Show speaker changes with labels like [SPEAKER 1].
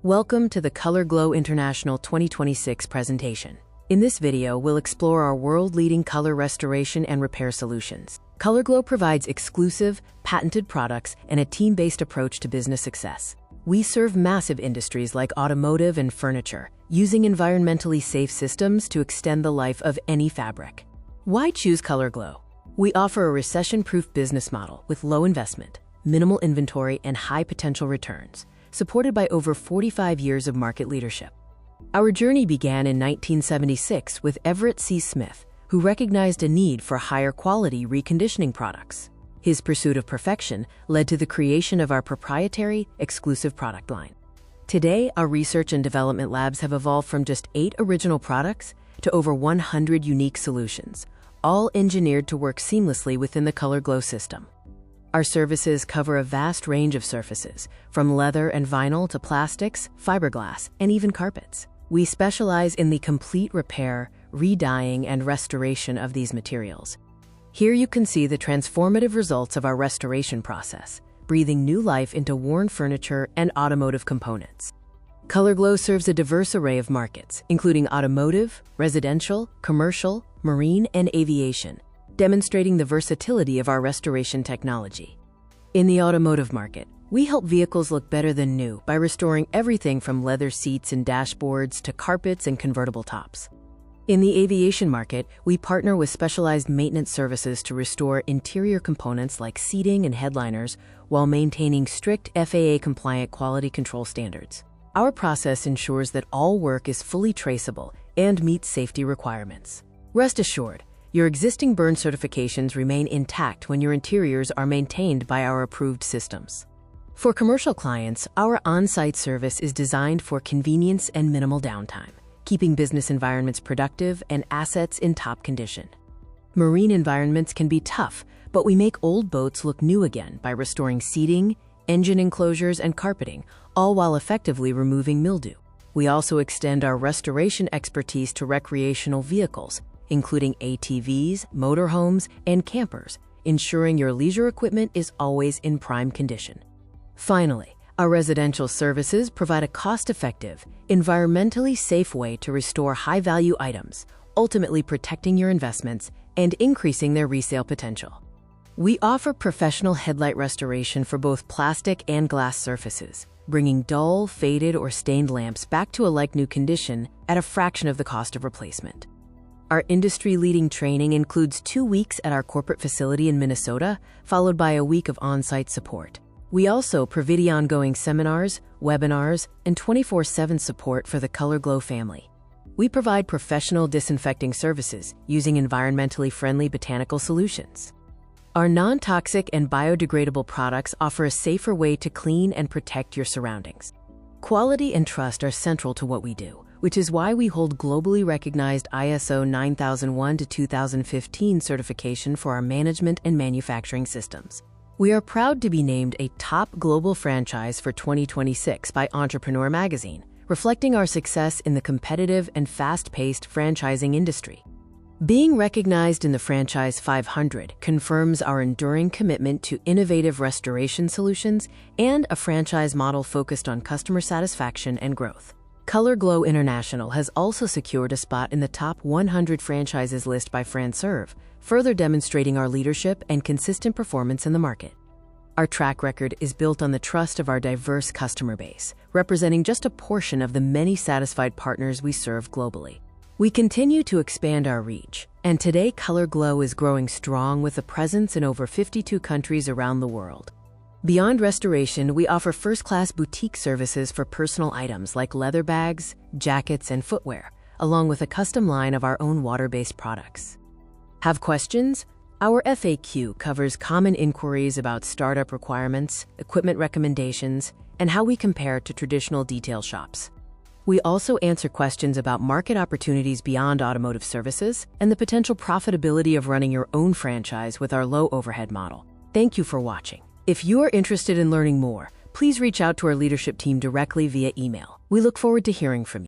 [SPEAKER 1] Welcome to the Color Glo International 2026 presentation. In this video, we'll explore our world-leading color restoration and repair solutions. Color Glo provides exclusive, patented products and a team-based approach to business success. We serve massive industries like automotive and furniture, using environmentally safe systems to extend the life of any fabric. Why choose Color Glo? We offer a recession-proof business model with low investment, minimal inventory, and high potential returns, supported by over 45 years of market leadership. Our journey began in 1976 with Everett C. Smith, who recognized a need for higher quality reconditioning products. His pursuit of perfection led to the creation of our proprietary, exclusive product line. Today, our research and development labs have evolved from just 8 original products to over 100 unique solutions, all engineered to work seamlessly within the Color Glo system. Our services cover a vast range of surfaces, from leather and vinyl to plastics, fiberglass, and even carpets. We specialize in the complete repair, re-dyeing, and restoration of these materials. Here you can see the transformative results of our restoration process, breathing new life into worn furniture and automotive components. Color Glo serves a diverse array of markets, including automotive, residential, commercial, marine, and aviation, demonstrating the versatility of our restoration technology. In the automotive market, we help vehicles look better than new by restoring everything from leather seats and dashboards to carpets and convertible tops. In the aviation market, we partner with specialized maintenance services to restore interior components like seating and headliners while maintaining strict FAA-compliant quality control standards. Our process ensures that all work is fully traceable and meets safety requirements. Rest assured, your existing burn certifications remain intact when your interiors are maintained by our approved systems. For commercial clients, our on-site service is designed for convenience and minimal downtime, keeping business environments productive and assets in top condition. Marine environments can be tough, but we make old boats look new again by restoring seating, engine enclosures, and carpeting, all while effectively removing mildew. We also extend our restoration expertise to recreational vehicles, including ATVs, motorhomes, and campers, ensuring your leisure equipment is always in prime condition. Finally, our residential services provide a cost-effective, environmentally safe way to restore high-value items, ultimately protecting your investments and increasing their resale potential. We offer professional headlight restoration for both plastic and glass surfaces, bringing dull, faded, or stained lamps back to a like-new condition at a fraction of the cost of replacement. Our industry-leading training includes 2 weeks at our corporate facility in Minnesota, followed by a week of on-site support. We also provide ongoing seminars, webinars, and 24/7 support for the Color Glo family. We provide professional disinfecting services using environmentally friendly botanical solutions. Our non-toxic and biodegradable products offer a safer way to clean and protect your surroundings. Quality and trust are central to what we do, which is why we hold globally recognized ISO 9001-2015 certification for our management and manufacturing systems. We are proud to be named a top global franchise for 2026 by Entrepreneur magazine, reflecting our success in the competitive and fast-paced franchising industry. Being recognized in the Franchise 500 confirms our enduring commitment to innovative restoration solutions and a franchise model focused on customer satisfaction and growth. Color Glo International has also secured a spot in the top 100 franchises list by FranceServe, further demonstrating our leadership and consistent performance in the market. Our track record is built on the trust of our diverse customer base, representing just a portion of the many satisfied partners we serve globally. We continue to expand our reach, and today Color Glo is growing strong with a presence in over 52 countries around the world. Beyond restoration, we offer first-class boutique services for personal items like leather bags, jackets, and footwear, along with a custom line of our own water-based products. Have questions? Our FAQ covers common inquiries about startup requirements, equipment recommendations, and how we compare to traditional detail shops. We also answer questions about market opportunities beyond automotive services and the potential profitability of running your own franchise with our low overhead model. Thank you for watching. If you are interested in learning more, please reach out to our leadership team directly via email. We look forward to hearing from you.